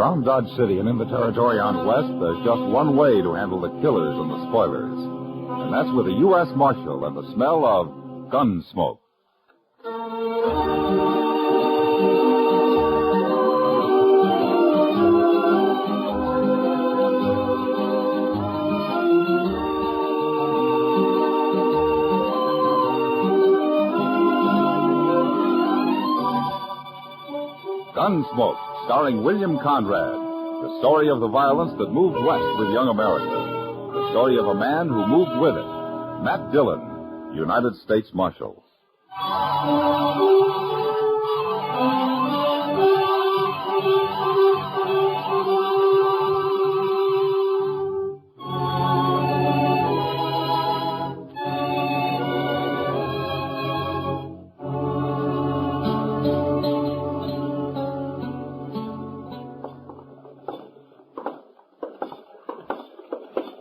Around Dodge City and in the territory on west, there's just one way to handle the killers and the spoilers. And that's with a U.S. Marshal and the smell of Gunsmoke. Gunsmoke, starring William Conrad. The story of the violence that moved west with young America. The story of a man who moved with it. Matt Dillon, United States Marshal.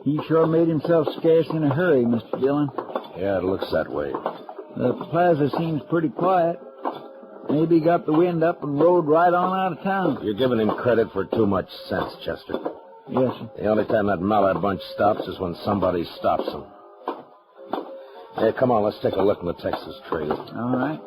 He sure made himself scarce in a hurry, Mr. Dillon. Yeah, it looks that way. The plaza seems pretty quiet. Maybe he got the wind up and rode right on out of town. You're giving him credit for too much sense, Chester. Yes, sir. The only time that Mallard bunch stops is when somebody stops them. Hey, come on, let's take a look in the Texas trail. All right.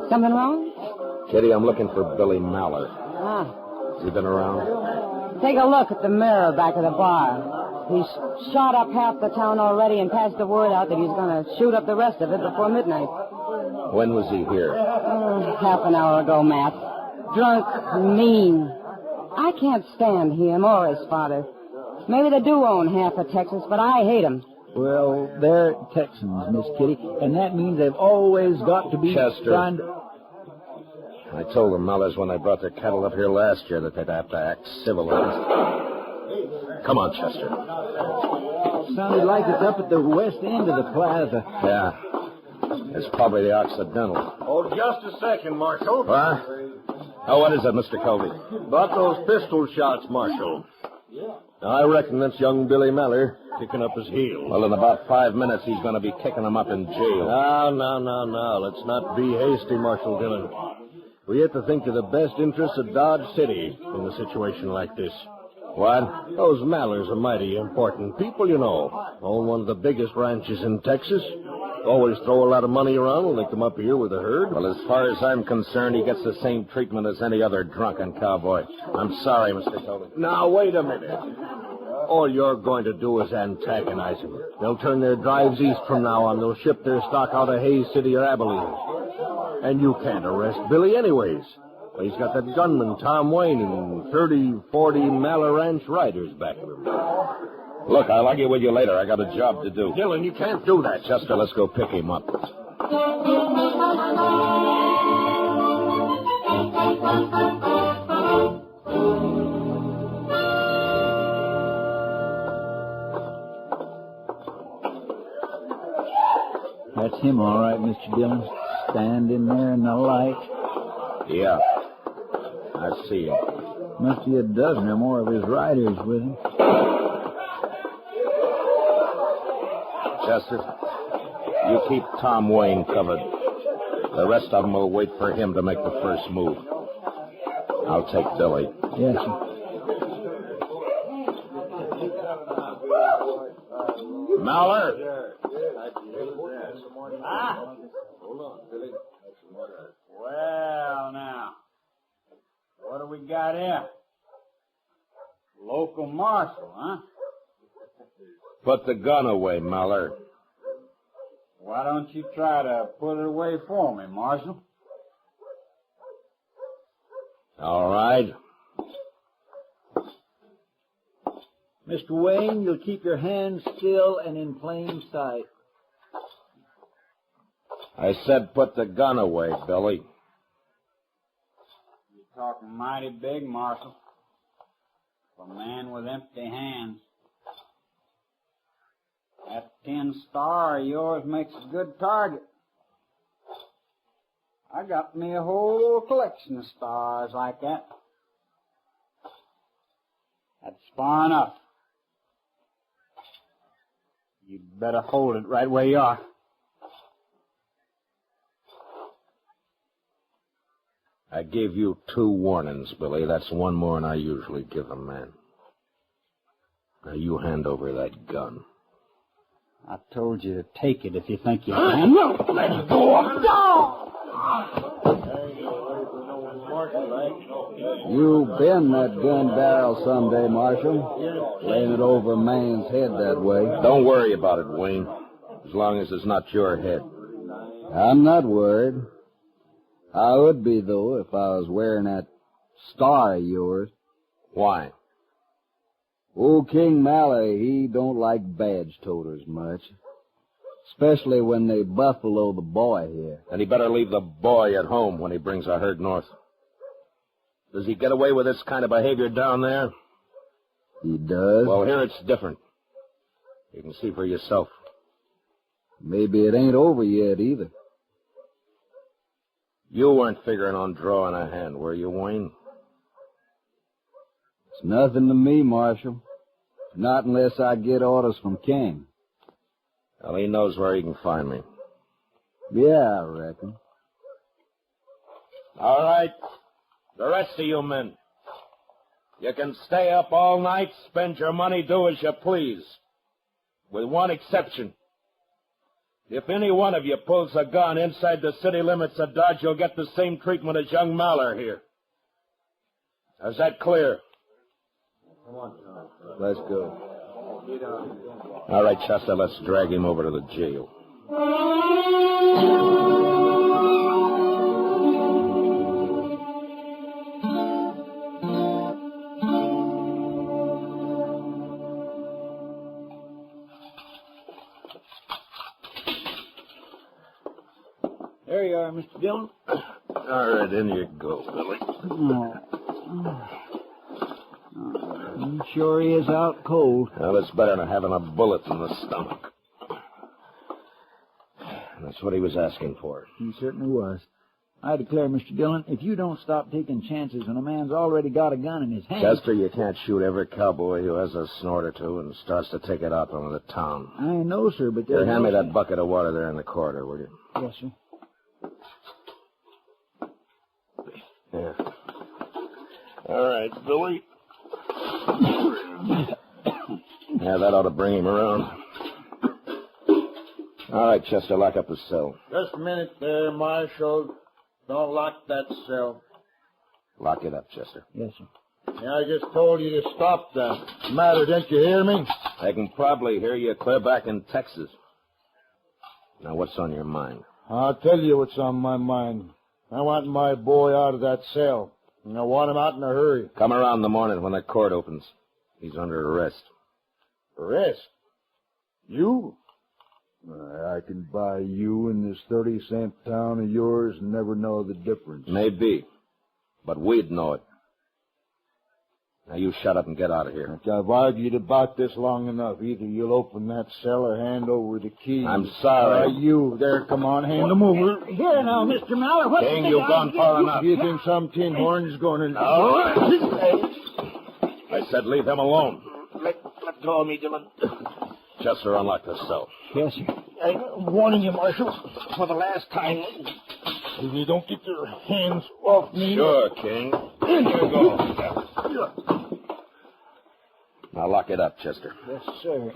Something wrong? Kitty, I'm looking for Billy Mallard. Ah. Has he been around? Take a look at the mirror back of the bar. He's shot up half the town already and passed the word out that he's going to shoot up the rest of it before midnight. When was he here? Half an hour ago, Matt. Drunk, mean. I can't stand him or his father. Maybe they do own half of Texas, but I hate them. Well, they're Texans, Miss Kitty, and that means they've always got to be Chester. trying to... I told the Mallards when they brought their cattle up here last year that they'd have to act civilized. Come on, Chester. Sounded like it's up at the west end of the plaza. Yeah. It's probably the Occidental. Oh, just a second, Marshal. What? Oh, what is it, Mr. Colby? About those pistol shots, Marshal. I reckon that's young Billy Mallard kicking up his heels. Well, in about 5 minutes, he's going to be kicking them up in jail. No. Let's not be hasty, Marshal Dillon. We have to think of the best interests of Dodge City in a situation like this. What? Those Mallards are mighty important people, you know. Own one of the biggest ranches in Texas. Always throw a lot of money around when they come up here with a herd. Well, as far as I'm concerned, he gets the same treatment as any other drunken cowboy. I'm sorry, Mr. Colby. Now, wait a minute. All you're going to do is antagonize them. They'll turn their drives east from now on. They'll ship their stock out of Hays City or Abilene. And you can't arrest Billy anyways. He's got that gunman, Tom Wayne, and 30, 40 Mallard Ranch riders back of him. Look, I'll argue with you later. I got a job to do. Dillon, you can't do that. Chester, let's go pick him up. That's him, all right, Mr. Dillon. Standing there in the light. Yeah. I see him. Must be a dozen or more of his riders with him. Chester, you keep Tom Wayne covered. The rest of them will wait for him to make the first move. I'll take Billy. Yes, sir. Mallard! Ah. Well, now, what do we got here? Local marshal, huh? Put the gun away, Mallard. Why don't you try to put it away for me, Marshal? All right. Mr. Wayne, you'll keep your hands still and in plain sight. I said put the gun away, Billy. You're talking mighty big, Marshal. For a man with empty hands. That 10 star of yours makes a good target. I got me a whole collection of stars like that. That's far enough. You'd better hold it right where you are. I gave you 2 warnings, Billy. That's one more than I usually give a man. Now you hand over that gun. I told you to take it if you think you can. Let it go. You bend that gun barrel someday, Marshal. Laying it over a man's head that way. Don't worry about it, Wayne. As long as it's not your head. I'm not worried. I would be, though, if I was wearing that star of yours. Why? Old King Mallory, he don't like badge toters much. Especially when they buffalo the boy here. And he better leave the boy at home when he brings a herd north. Does he get away with this kind of behavior down there? He does. Well, here it's different. You can see for yourself. Maybe it ain't over yet, either. You weren't figuring on drawing a hand, were you, Wayne? It's nothing to me, Marshal. Not unless I get orders from King. Well, he knows where he can find me. Yeah, I reckon. All right. The rest of you men. You can stay up all night, spend your money, do as you please. With one exception. If any one of you pulls a gun inside the city limits of Dodge, you'll get the same treatment as young Maller here. Is that clear? Let's go. All right, Chester, let's drag him over to the jail. There you are, Mr. Dillon. All right, in you go, Billy. Sure he is out cold. Well, it's better than having a bullet in the stomach. That's what he was asking for. He certainly was. I declare, Mr. Dillon, if you don't stop taking chances when a man's already got a gun in his hand... Chester, you can't shoot every cowboy who has a snort or two and starts to take it out on the town. I know, sir, but... Here, hand me that bucket of water there in the corridor, will you? Yes, sir. Yeah. All right, Billy. Yeah, that ought to bring him around. All right, Chester, lock up his cell. Just a minute there, Marshal. Don't lock that cell. Lock it up, Chester. Yes, sir. Yeah, I just told you to stop that. Matter, didn't you hear me? I can probably hear you clear back in Texas. Now, what's on your mind? I'll tell you what's on my mind. I want my boy out of that cell. And I want him out in a hurry. Come around in the morning when the court opens. He's under arrest. Arrest? You? I can buy you in this 30-cent town of yours and never know the difference. Maybe. But we'd know it. Now you shut up and get out of here. I've argued about this long enough. Either you'll open that cell or hand over the key. I'm sorry. You there, come on, hand them over. Here now, Mr. Mallard. What King, you've gone far enough. You think some tin horn is going to... I said leave him alone. Let go of me, Dillon. Chester, unlock the cell. Yes, sir. I'm warning you, Marshal, for the last time. If you don't get your hands off me... Sure, King. Here you go. Now lock it up, Chester. Yes, sir.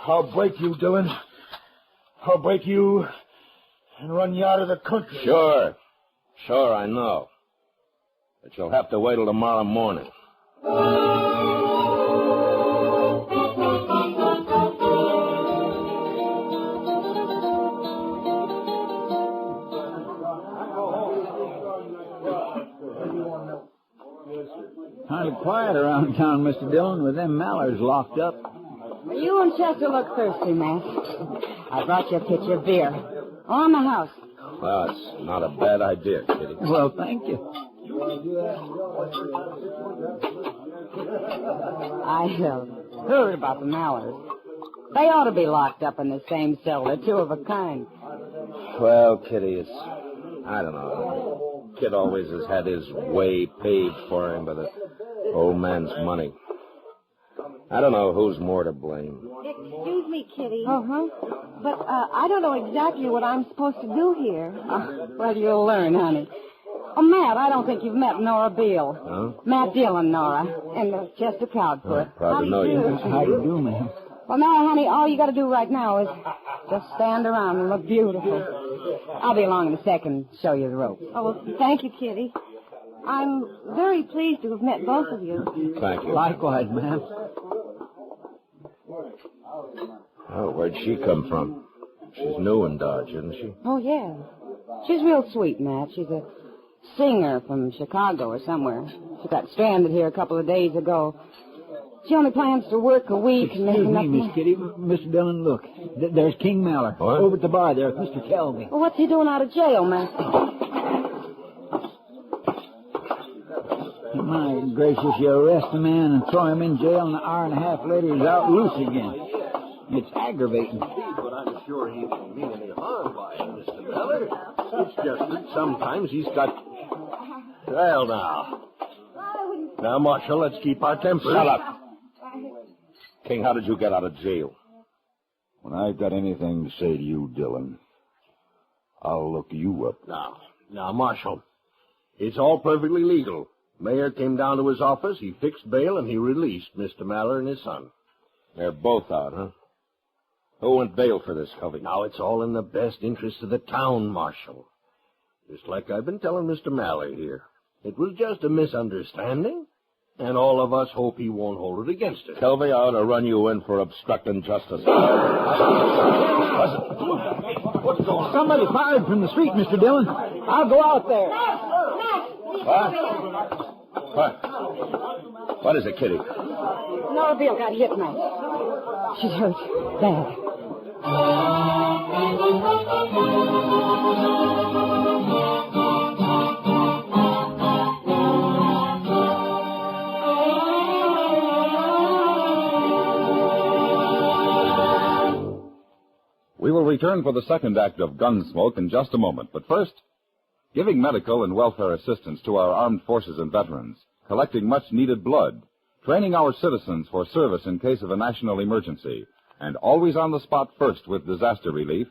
I'll break you, Dillon. I'll break you and run you out of the country. Sure. Sure, I know. But you'll have to wait till tomorrow morning. Kind of quiet around town, Mr. Dillon, with them mallards locked up. You and Chester look thirsty, Matt. I brought you a pitcher of beer. On the house. Well, it's not a bad idea, Kitty. Well, thank you. I heard about the mallards. They ought to be locked up in the same cell. They're two of a kind. Well, Kitty, I don't know. Kid always has had his way paid for him by the old man's money. I don't know who's more to blame. Excuse me, Kitty. Uh-huh. But I don't know exactly what I'm supposed to do here. Well, you'll learn, honey. Oh, Matt, I don't think you've met Nora Beale. Huh? Matt Dillon, Nora, and Chester Proudfoot. Proud to know you. How do you do, ma'am? Well, now, honey, all you got to do right now is just stand around and look beautiful. I'll be along in a second and show you the ropes. Oh, well, thank you, Kitty. I'm very pleased to have met both of you. Thank you. Likewise, ma'am. Oh, where'd she come from? She's new in Dodge, isn't she? Oh, yeah. She's real sweet, Matt. She's a singer from Chicago or somewhere. She got stranded here a couple of days ago. She only plans to work a week and make Excuse enough me, money. Miss Kitty. Mr. Dillon, look. There's King Mallard. What? Over at the bar there with Mr. Kelby. Well, what's he doing out of jail, Matt? My gracious, you arrest a man and throw him in jail, and an hour and a half later he's out loose again. It's aggravating. But I'm sure he didn't mean any harm by it, Mr. Miller. It's just that sometimes he's got... Well, now. Now, Marshal, let's keep our tempers. Shut up. King, how did you get out of jail? When I've got anything to say to you, Dillon, I'll look you up. Now, Marshal, it's all perfectly legal. Mayor came down to his office, he fixed bail, and he released Mr. Mallard and his son. They're both out, huh? Who went bail for this, Covey? Now, it's all in the best interest of the town, Marshal. Just like I've been telling Mr. Mallard here. It was just a misunderstanding, and all of us hope he won't hold it against us. Covey, I ought to run you in for obstructing justice. What's going on? Somebody fired from the street, Mr. Dillon. I'll go out there. What? What is it, Kitty? Nora Beale got hit, Matt. She's hurt. Bad. We will return for the second act of Gunsmoke in just a moment. But first, giving medical and welfare assistance to our armed forces and veterans, collecting much-needed blood, training our citizens for service in case of a national emergency, and always on the spot first with disaster relief,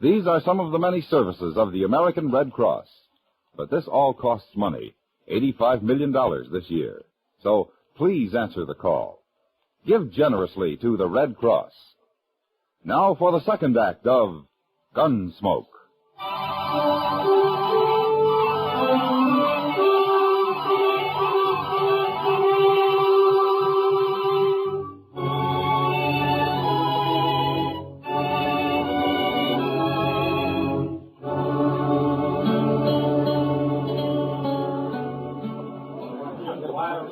these are some of the many services of the American Red Cross. But this all costs money, $85 million this year. So please answer the call. Give generously to the Red Cross. Now for the second act of Gunsmoke.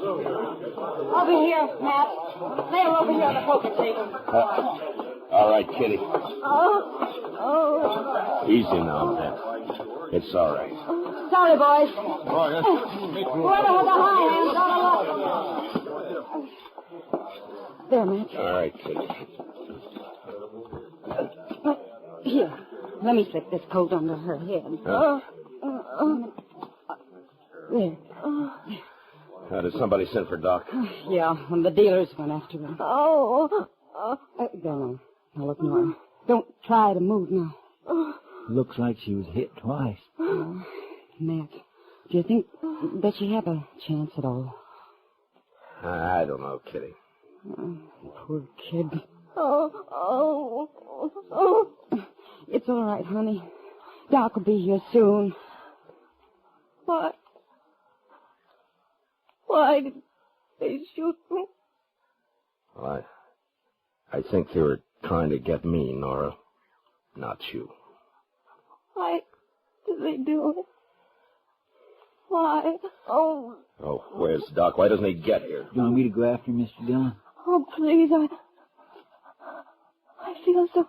Over here, Matt. Lay her over here on the poker table. All right, Kitty. Oh. Easy now, Beth. It's all right. Sorry, boys. Whoever has a high hand, got a luck. There, Matt. All right, Kitty. Here, let me slip this coat under her head. There. Did somebody send for Doc? Yeah, when the dealers went after her. Oh. There now. Now look, Nora. Don't try to move now. Looks like she was hit twice. Matt, do you think that she have a chance at all? I don't know, Kitty. Poor kid. Oh. It's all right, honey. Doc will be here soon. Why did they shoot me? Well, I think they were trying to get me, Nora, not you. Why did they do it? Why? Oh, Where's Doc? Why doesn't he get here? Do you want me to go after him, Mr. Dillon? oh, please, I feel so,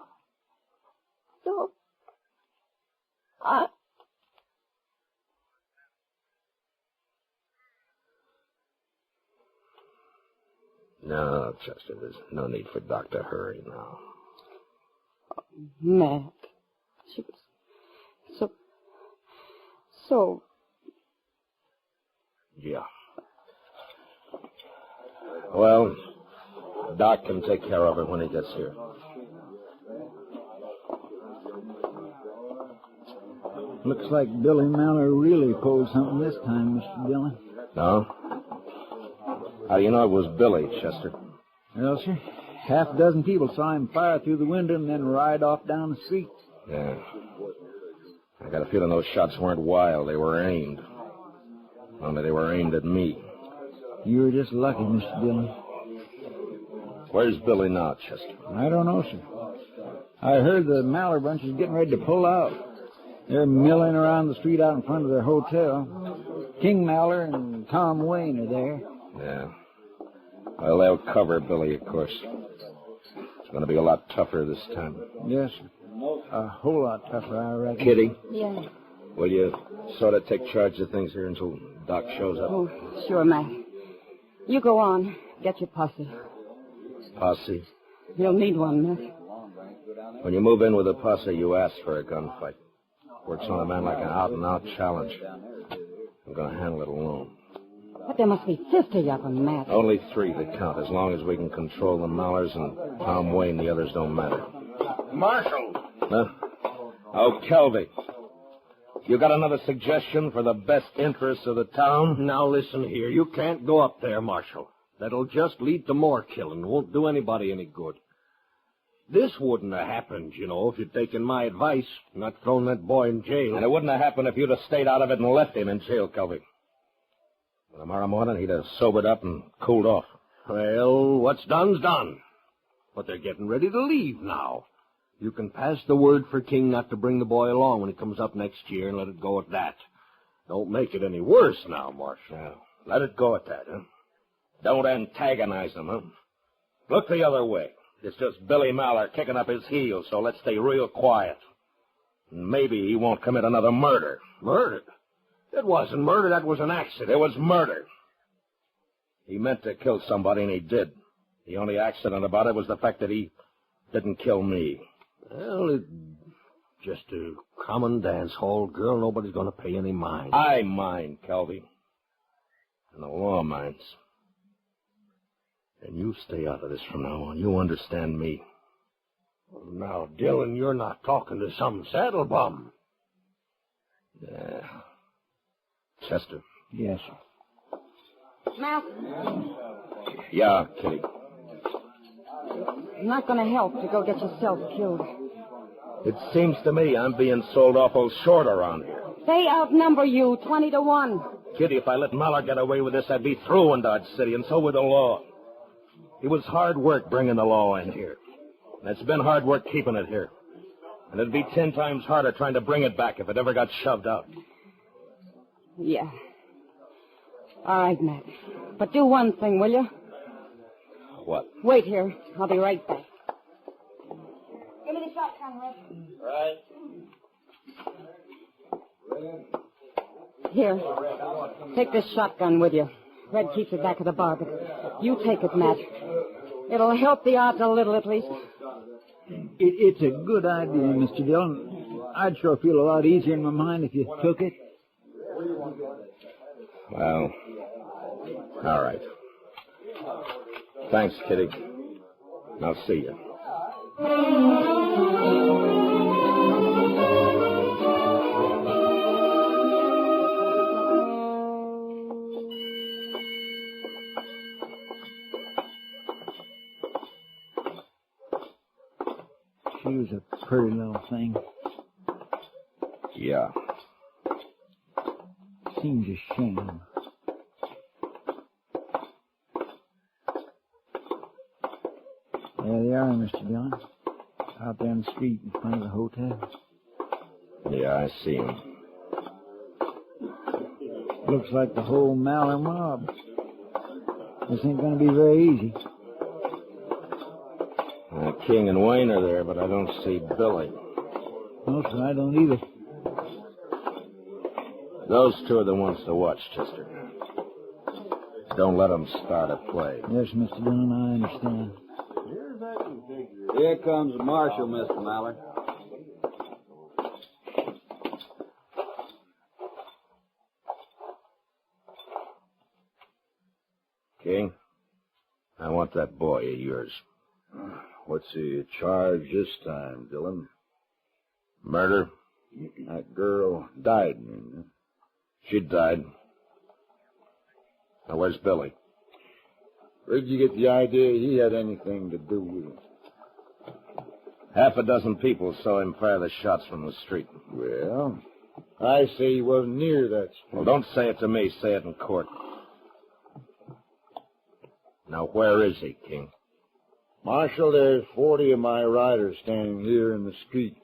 No, Chester, there's no need for Doc to hurry now. Matt, she was so... Yeah. Well, Doc can take care of it when he gets here. Looks like Billy Mallard really pulled something this time, Mr. Dillon. No? How do you know it was Billy, Chester? Well, sir, half a dozen people saw him fire through the window and then ride off down the street. Yeah. I got a feeling those shots weren't wild. They were aimed. Only they were aimed at me. You were just lucky, Mr. Dillon. Where's Billy now, Chester? I don't know, sir. I heard the Mallard bunch is getting ready to pull out. They're milling around the street out in front of their hotel. King Mallard and Tom Wayne are there. Yeah. Well, they'll cover Billy, of course. It's going to be a lot tougher this time. Yes, sir. A whole lot tougher, I reckon. Kitty, Yeah. will you sort of take charge of things here until Doc shows up? Oh, sure, Matt. You go on. Get your posse. Posse? You'll need one, Miss. When you move in with a posse, you ask for a gunfight. Works on a man like an out-and-out challenge. I'm going to handle it alone. But there must be 50 of them, Matt. Only 3 that count. As long as we can control the Mallards and Tom Wayne, the others don't matter. Marshal! Huh? Oh, Kelby. You got another suggestion for the best interests of the town? Now listen here. You can't go up there, Marshal. That'll just lead to more killing. Won't do anybody any good. This wouldn't have happened, you know, if you'd taken my advice, not thrown that boy in jail. And it wouldn't have happened if you'd have stayed out of it and left him in jail, Kelby. Tomorrow morning, he'd have sobered up and cooled off. Well, what's done's done. But they're getting ready to leave now. You can pass the word for King not to bring the boy along when he comes up next year and let it go at that. Don't make it any worse now, Marshal. Yeah, let it go at that, huh? Don't antagonize him, huh? Look the other way. It's just Billy Mallard kicking up his heels, so let's stay real quiet. Maybe he won't commit another murder. Murder? It wasn't murder. That was an accident. It was murder. He meant to kill somebody, and he did. The only accident about it was the fact that he didn't kill me. Well, it's just a common dance hall girl. Nobody's going to pay any mind. I mind, Kelby. And the law minds. And you stay out of this from now on. You understand me. Well, now, Dillon, you're not talking to some saddle bum. Yeah. Chester. Yes, sir. Matt, Yeah, Kitty. I'm not going to help to go get yourself killed. It seems to me I'm being sold awful short around here. They outnumber you 20 to 1. Kitty, if I let Mallard get away with this, I'd be through in Dodge City, and so would the law. It was hard work bringing the law in here. And it's been hard work keeping it here. And it'd be 10 times harder trying to bring it back if it ever got shoved out. Yeah. All right, Matt. But do one thing, will you? What? Wait here. I'll be right back. Give me the shotgun, Red. Right. Here. Take this shotgun with you. Red keeps it back of the bar, but you take it, Matt. It'll help the odds a little, at least. It's a good idea, Mr. Dillon. I'd sure feel a lot easier in my mind if you took it. Well, all right. Thanks, Kitty. I'll see you. She was a pretty little thing. Yeah. Seems a shame. There they are, Mr. Dillon. Out there in the street in front of the hotel. Yeah, I see him. Looks like the whole Mallard mob. This ain't gonna be very easy. King and Wayne are there, but I don't see Billy. No, sir, I don't either. Those 2 are the ones to watch, Chester. Don't let them start a play. Yes, Mr. Dillon, I understand. Here comes the marshal, Mr. Mallard. King, I want that boy of yours. What's he charged this time, Dillon? Murder? That girl died, man. She died. Now, where's Billy? Where'd you get the idea he had anything to do with it? Half a dozen people saw him fire the shots from the street. Well, I say he wasn't near that street. Well, don't say it to me. Say it in court. Now, where is he, King? Marshal, there's 40 of my riders standing here in the street.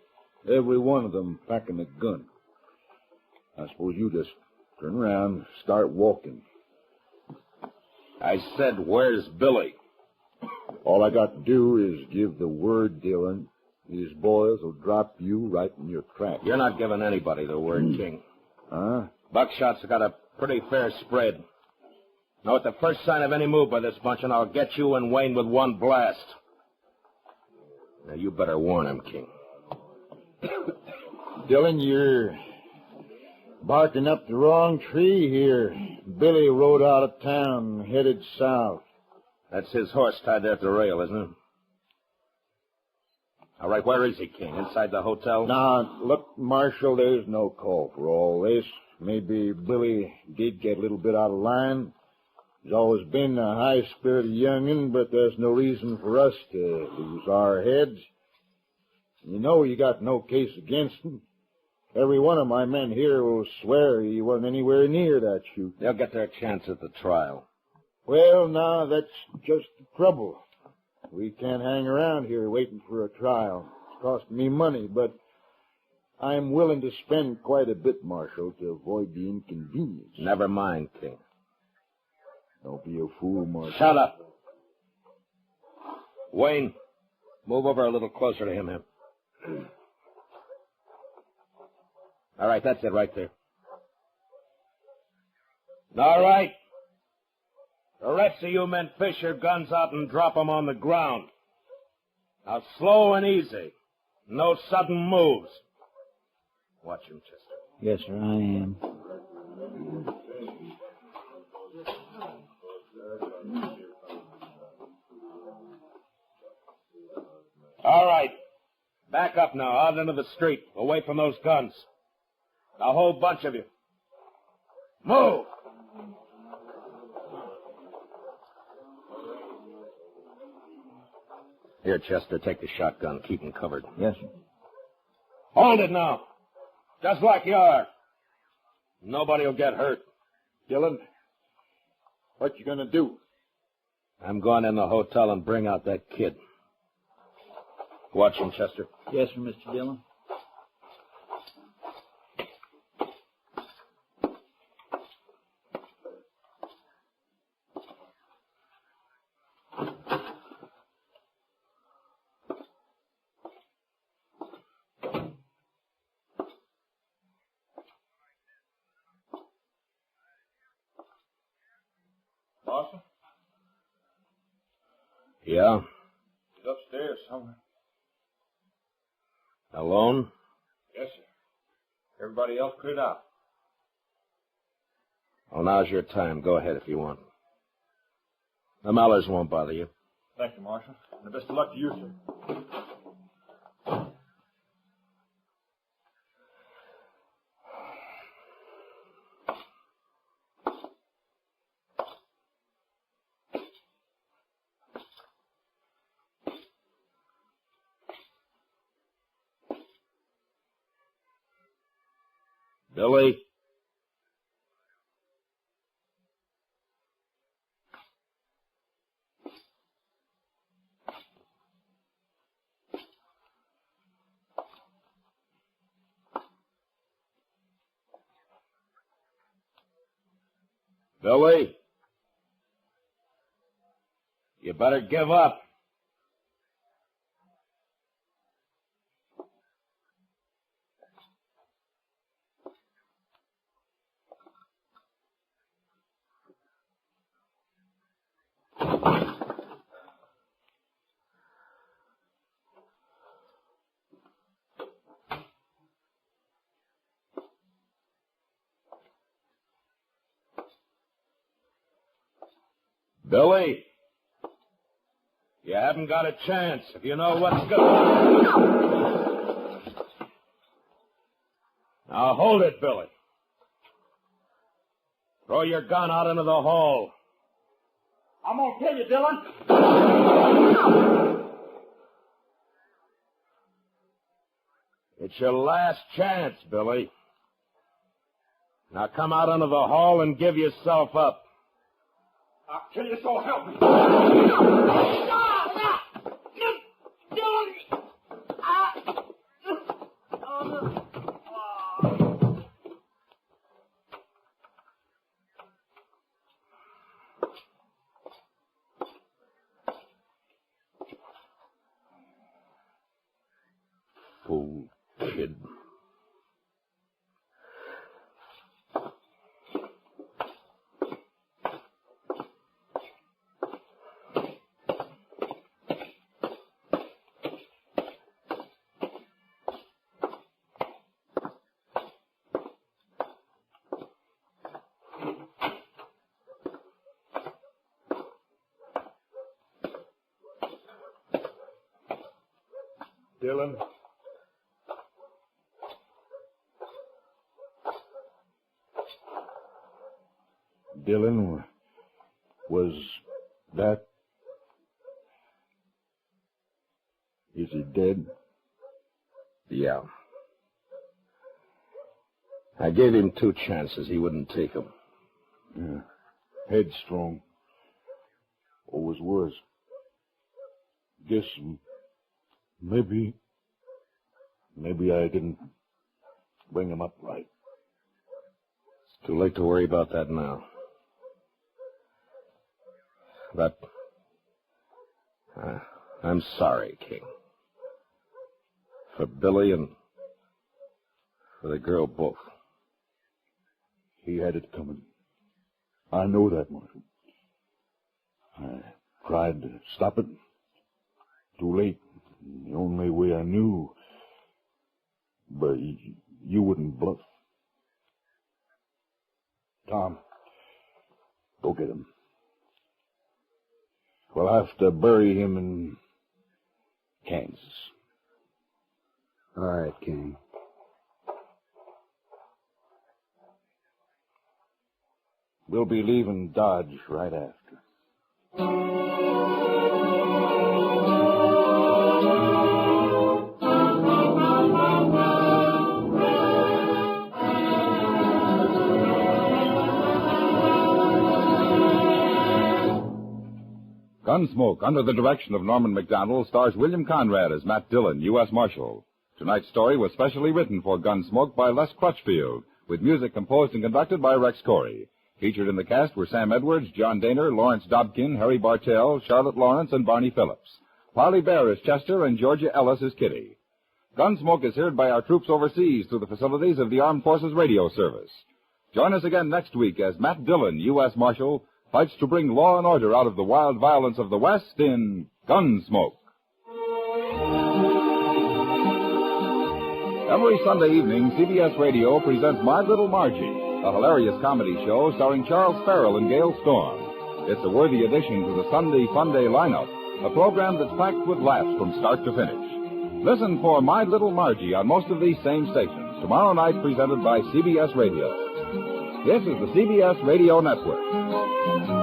Every one of them packing a gun. I suppose you just turn around and start walking. I said, where's Billy? All I got to do is give the word, Dillon. These boys will drop you right in your tracks. You're not giving anybody the word, King. Huh? Buckshot's got a pretty fair spread. Now, at the first sign of any move by this bunch, and I'll get you and Wayne with one blast. Now, you better warn him, King. Dillon, you're barking up the wrong tree here. Billy rode out of town, headed south. That's his horse tied there at the rail, isn't it? All right, where is he, King? Inside the hotel? Now, look, Marshal, there's no call for all this. Maybe Billy did get a little bit out of line. He's always been a high-spirited young'un, but there's no reason for us to lose our heads. You know you got no case against him. Every one of my men here will swear he wasn't anywhere near that shoot. They'll get their chance at the trial. Well, now, that's just the trouble. We can't hang around here waiting for a trial. It's costing me money, but I'm willing to spend quite a bit, Marshal, to avoid the inconvenience. Never mind, King. Don't be a fool, Marshal. Shut up. Wayne, move over a little closer to him here. All right, that's it right there. All right. The rest of you men fish your guns out and drop them on the ground. Now, slow and easy. No sudden moves. Watch him, Chester. Yes, sir, I am. All right. Back up now, out into the street, away from those guns. A whole bunch of you. Move! Here, Chester, take the shotgun. Keep him covered. Yes, sir. Hold it now. Just like you are. Nobody will get hurt. Dillon, what you gonna do? I'm going in the hotel and bring out that kid. Watch him, Chester. Yes, sir, Mr. Dillon. Marshal? Yeah? He's upstairs somewhere. Alone? Yes, sir. Everybody else cleared out. Well, now's your time. Go ahead if you want. The Mallers won't bother you. Thank you, Marshal. And the best of luck to you, sir. Billy? Billy? You better give up. Billy? haven't got a chance if you know what's going. Now hold it, Billy. Throw your gun out into the hall. I'm gonna kill you, Dillon. It's your last chance, Billy. Now come out into the hall and give yourself up. I'll kill you, so help me. Fool kid. Dillon? Dillon, was that... Is he dead? Yeah. I gave him 2 chances. He wouldn't take them. Yeah. Headstrong. Always was. Guess maybe I didn't bring him up right. It's too late to worry about that now. But I'm sorry, King. For Billy and for the girl both. He had it coming. I know that, Marshal. I tried to stop it. Too late. The only way I knew. But you wouldn't bluff. Tom, go get him. We'll have to bury him in Kansas. All right, King. We'll be leaving Dodge right after. Gunsmoke, under the direction of Norman Macdonald, stars William Conrad as Matt Dillon, U.S. Marshal. Tonight's story was specially written for Gunsmoke by Les Crutchfield, with music composed and conducted by Rex Corey. Featured in the cast were Sam Edwards, John Daner, Lawrence Dobkin, Harry Bartell, Charlotte Lawrence, and Barney Phillips. Parley Bear is Chester, and Georgia Ellis is Kitty. Gunsmoke is heard by our troops overseas through the facilities of the Armed Forces Radio Service. Join us again next week as Matt Dillon, U.S. Marshal, fights to bring law and order out of the wild violence of the West in Gunsmoke. Every Sunday evening, CBS Radio presents My Little Margie, a hilarious comedy show starring Charles Farrell and Gail Storm. It's a worthy addition to the Sunday Fun Day lineup, a program that's packed with laughs from start to finish. Listen for My Little Margie on most of these same stations, tomorrow night presented by CBS Radio. This is the CBS Radio Network.